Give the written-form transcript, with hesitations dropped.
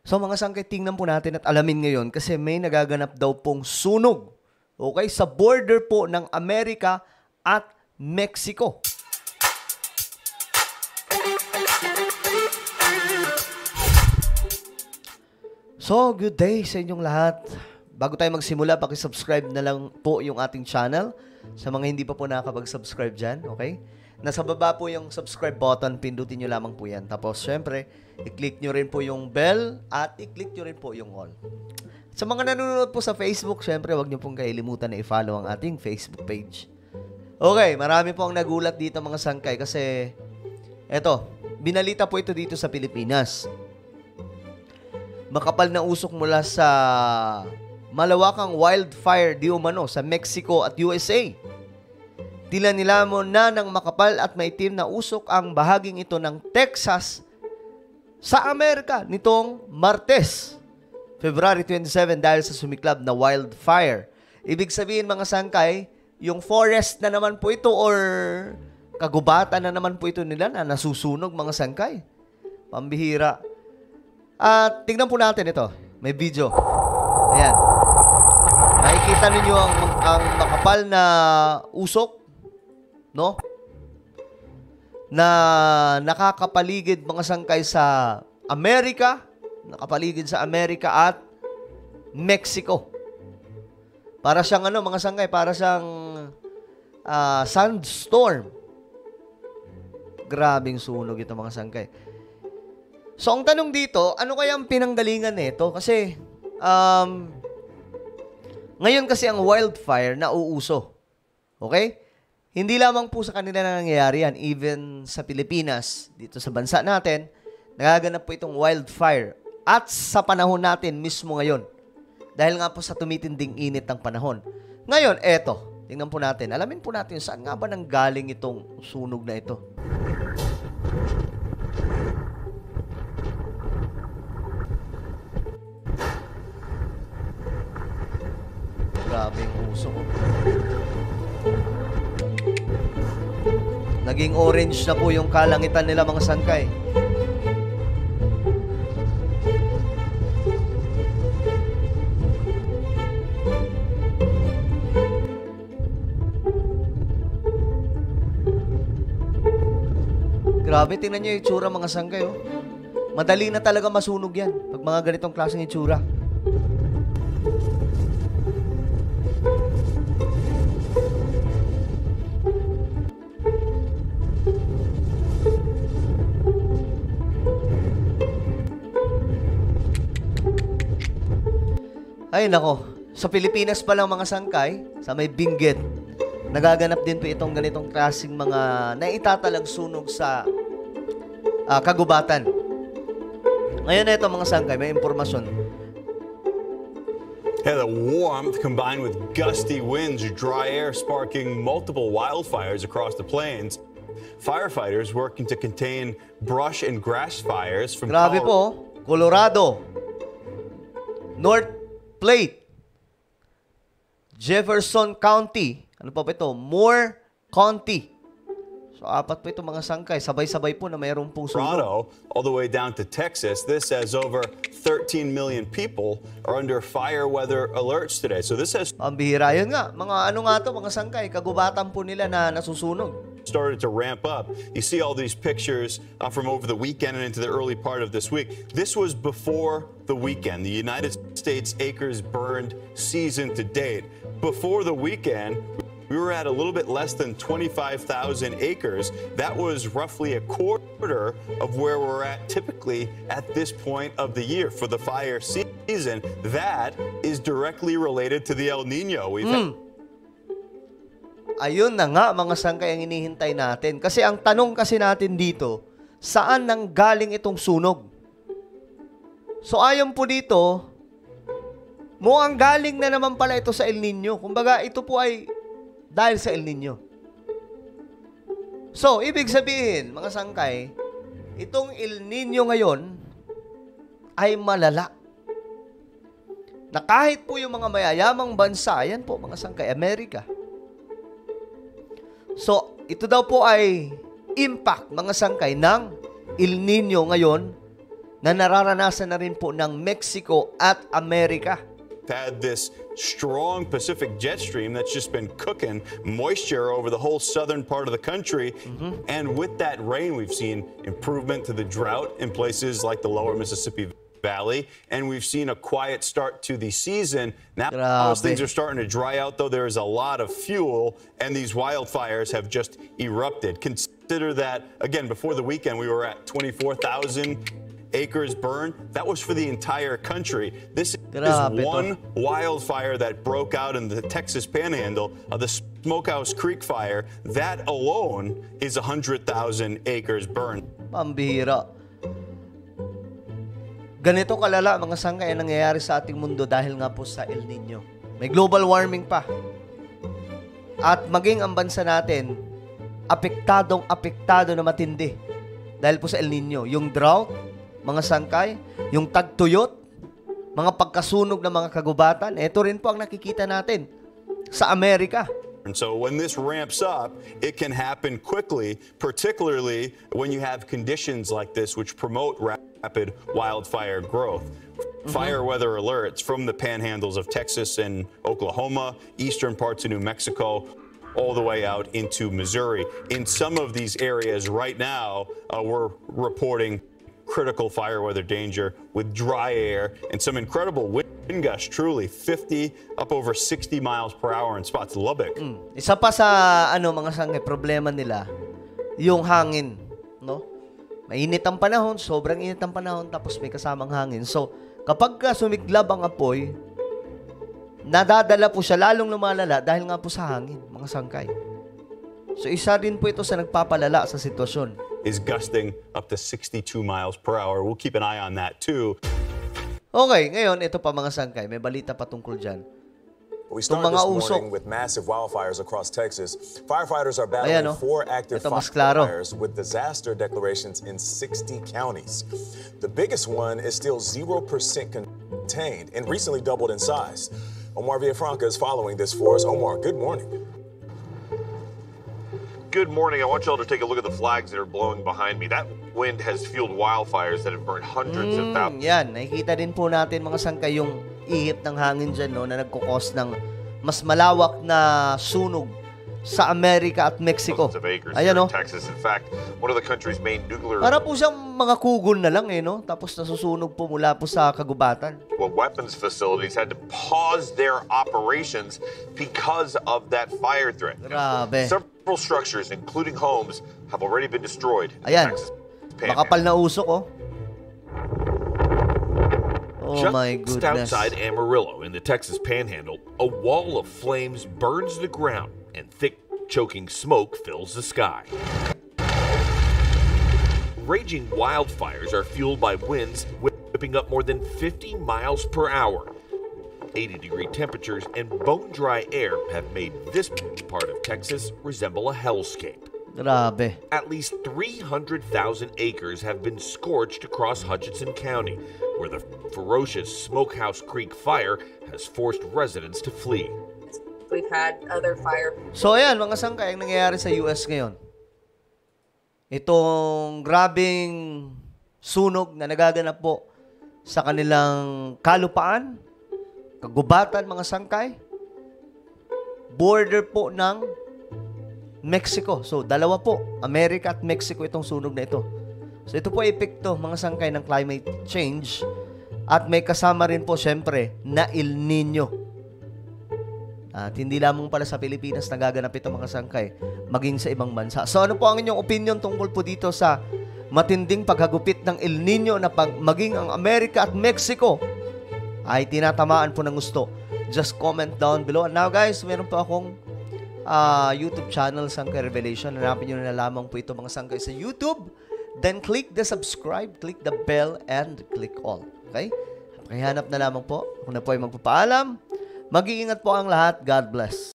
So mga sangkay, tingnan po natin at alamin ngayon kasi may nagaganap daw pong sunog. Okay, sa border po ng Amerika at Mexico. So, good day sa inyong lahat. Bago tayo magsimula, paki-subscribe na lang po yung ating channel. Sa mga hindi pa po nakakapag-subscribe dyan, okay? Nasa baba po yung subscribe button, pindutin nyo lamang po yan. Tapos, syempre, i-click nyo rin po yung bell at i-click nyo rin po yung all. Sa mga nanonood po sa Facebook, syempre, wag nyo pong kailimutan na i-follow ang ating Facebook page. Okay, marami po ang nagulat dito mga sangkay kasi, eto, binalita po ito dito sa Pilipinas. Makapal na usok mula sa malawakang wildfire di umano sa Mexico at USA. Tila nilamon na ng makapal at maitim na usok ang bahaging ito ng Texas sa Amerika nitong Martes, February 27 dahil sa sumiklab na wildfire. Ibig sabihin mga sangkay, yung forest na naman po ito or kagubatan na naman po ito nila na nasusunog mga sangkay. Pambihira. At tingnan po natin ito. May video. Ayan. Nakikita ninyo ang makapal na usok, no? Na nakakapaligid mga sangkay sa Amerika, nakapaligid sa Amerika at Mexico. Para siyang ano mga sangkay, para siyang sandstorm. Grabing sunog ito mga sangkay. So, ang tanong dito, ano kaya ang pinanggalingan nito? Kasi, ngayon kasi ang wildfire na uuso. Okay? Hindi lamang po sa kanila na nangyayari yan. Even sa Pilipinas, dito sa bansa natin, nagaganap po itong wildfire. At sa panahon natin mismo ngayon. Dahil nga po sa tumitinding init ng panahon. Ngayon, eto. Tingnan po natin. Alamin po natin saan nga ba nanggaling itong sunog na ito. Grabe yung usok. Naging orange na po yung kalangitan nila mga sangkay. Grabe, tingnan nyo yung itsura mga sangkay. Oh. Madali na talaga masunog yan pag mga ganitong klaseng itsura. Ay nako, sa Pilipinas pa lang mga sangkay, sa may Benguet, nagaganap din po itong ganitong klaseng mga naitatalang sunog sa kagubatan. Ngayon ito mga sangkay, may impormasyon. Yeah, the warmth combined with gusty winds or dry air sparking multiple wildfires across the plains. Firefighters working to contain brush and grass fires from Grabe po, Colorado, North Plate, Jefferson County, ano pa ba ito? Moore County. So, apat po ito mga sangkay. Sabay-sabay po na mayroong pong sunog. All the way down to Texas. This says over 13 million people are under fire weather alerts today. So this has Pambihira. Yun nga. Mga ano nga to, mga sangkay. Kagubatan po nila na nasusunog. Started to ramp up. You see all these pictures from over the weekend and into the early part of this week. This was before the weekend. The United States acres burned season to date. Before the weekend, we were at a little bit less than 25,000 acres. That was roughly a quarter of where we're at typically at this point of the year for the fire season. That is directly related to the El Nino. Ayun na nga mga sangkay ang hinihintay natin. Kasi ang tanong kasi natin dito, saan nang galing itong sunog? So ayon po dito, mukhang galing na naman pala ito sa El Nino. Kumbaga ito po ay dahil sa El Nino. So, ibig sabihin, mga sangkay, itong El Nino ngayon ay malala. Na kahit po yung mga mayayamang bansa, yan po mga sangkay, Amerika. So, ito daw po ay impact, mga sangkay, ng El Nino ngayon na nararanasan na rin po ng Mexico at Amerika. Had this strong Pacific jet stream that's just been cooking moisture over the whole southern part of the country. And with that rain, we've seen improvement to the drought in places like the lower Mississippi Valley, and we've seen a quiet start to the season. Now, as things are starting to dry out, though, there is a lot of fuel, and these wildfires have just erupted. Consider that, again, before the weekend, we were at 24,000 acres burned. That was for the entire country. This is one wildfire that broke out in the Texas Panhandle, the Smokehouse Creek fire. That alone is 100,000 acres burned. Pambihira. Ganito kalala mga sangkay ang nangyayari sa ating mundo dahil nga po sa El Nino. May global warming pa. At maging ang bansa natin, apektado na matindi. Dahil po sa El Nino. Yung drought, mga sangkay, yung tagtuyot, mga pagkasunog ng mga kagubatan, ito rin po ang nakikita natin sa Amerika. And so when this ramps up, it can happen quickly, particularly when you have conditions like this which promote rapid wildfire growth. Fire weather alerts from the panhandles of Texas and Oklahoma, eastern parts of New Mexico, all the way out into Missouri. In some of these areas right now, we're reporting critical fire weather danger with dry air and some incredible wind gusts, truly 50 up over 60 miles per hour in spots. Lubbock. Isa pa sa mga sangkay problema nila, yung hangin, no? Mainit ang panahon, sobrang init ang panahon, tapos may kasamang hangin. So, kapag sumiglab ang apoy, nadadala po siya, lalong lumalala dahil nga po sa hangin, mga sangkay. So, isa din po ito sa nagpapalala sa sitwasyon. Is gusting up to 62 miles per hour. We'll keep an eye on that too. Okay, ngayon, ito pa mga sangkay. May balita pa tungkol dyan. We start this morning with massive wildfires across Texas. Firefighters are battling 4 active fires with disaster declarations in 60 counties. The biggest one is still 0% contained and recently doubled in size. Omar Villafranca is following this for us. Omar, good morning. Good morning. I want y'all to take a look at the flags that are blowing behind me. That wind has fueled wildfires that have burned hundreds of thousands. Yan, nakikita din po natin mga sangkay yung ihip ng hangin dyan, no, na nagkukos ng mas malawak na sunog sa Amerika at Mexico. Ayan, no? Texas. In fact, one of the country's main nuclear... Para po siyang mga kugol na lang, no? Tapos nasusunog po mula po sa kagubatan. Well, weapons facilities had to pause their operations because of that fire threat. Grabe. Several structures, including homes, have already been destroyed. Ayan. Makapal na usok, oh. Oh my goodness. Just outside Amarillo in the Texas Panhandle, a wall of flames burns the ground and thick, choking smoke fills the sky. Raging wildfires are fueled by winds whipping up more than 50 miles per hour. 80-degree temperatures and bone-dry air have made this part of Texas resemble a hellscape. Grabe. At least 300,000 acres have been scorched across Hutchinson County, where the ferocious Smokehouse Creek fire has forced residents to flee. We've had other fire. So ayan, mga sangkay, ang nangyayari sa US ngayon. Itong grabing sunog na nagaganap po sa kanilang kalupaan, kagubatan, mga sangkay, border po ng Mexico. So, dalawa po, Amerika at Mexico itong sunog na ito. So, ito po ay epekto, mga sangkay, ng climate change. At may kasama rin po, syempre, na El Nino. At hindi lamang pala sa Pilipinas nagaganap ito, mga sangkay, maging sa ibang bansa. So, ano po ang inyong opinion tungkol po dito sa matinding paghagupit ng El Nino na maging ang Amerika at Mexico ay tinatamaan po ng gusto? Just comment down below. And now, guys, meron po akong YouTube channel, Sangkay Revelation. Hanapin nyo na lamang po ito, mga sangkay, sa YouTube. Then click the subscribe, click the bell, and click all. Okay? Pakihanap na lamang po. Ako na po ay magpapaalam. Mag-iingat po ang lahat. God bless.